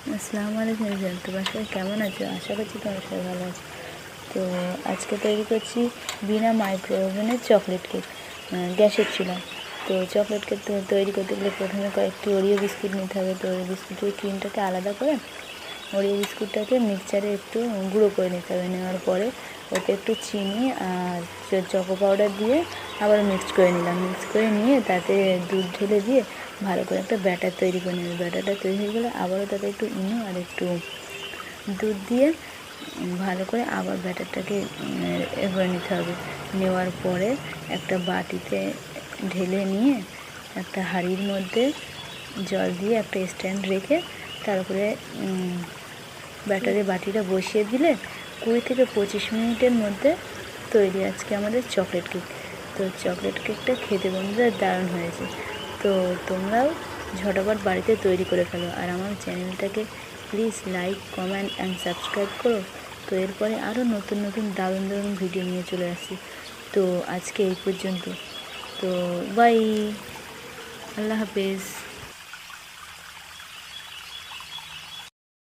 আসসালামু আলাইকুম এভরিওয়ান, তোমরা সবাই কেমন আছো? আশা করছি তোমরা সবাই ভালো আছো। তো আজকে তৈরি করছি বিনা মাইক্রো ওভেনের চকলেট কেক। গ্যাসের চুলা। তো চকলেট কেক তৈরি করতে গেলে প্রথমে কয়েকটি ওরিও বিস্কুট নিতে হবে। তো ওরিও বিস্কুটের ক্রিমটাকে আলাদা করে ওরিও বিস্কুটটাকে মিক্সচারে একটু গুঁড়ো করে নিতে হবে। নেওয়ার পরে ওতে একটু চিনি আর চকো পাউডার দিয়ে আবার মিক্স করে নিলাম। মিক্স করে নিয়ে তাতে দুধ ঢেলে দিয়ে ভালো করে একটা ব্যাটার তৈরি করে নেবে। ব্যাটারটা তৈরি হয়ে গেলে আবারও তাতে একটু ইনো আর একটু দুধ দিয়ে ভালো করে আবার ব্যাটারটাকে করে নিতে হবে। নেওয়ার পরে একটা বাটিতে ঢেলে নিয়ে একটা হাঁড়ির মধ্যে জল দিয়ে একটা স্ট্যান্ড রেখে তার উপরে ব্যাটারের বাটিটা বসিয়ে দিলে 20 থেকে 25 মিনিটের মধ্যে তৈরি আজকে আমাদের চকলেট কেক। তো চকলেট কেকটা খেতে বন্ধুরা দারুণ হয়েছে। তো তোমরাও ঝটাপট বাড়িতে তৈরি করে ফেলো। আর আমার চ্যানেলটাকে please like, comment and subscribe করো। তো এরপরে আরও নতুন নতুন দারুণ দারুণ ভিডিও নিয়ে চলে আসছি। তো আজকে এই পর্যন্ত। তো বাই, আল্লাহ হাফেজ।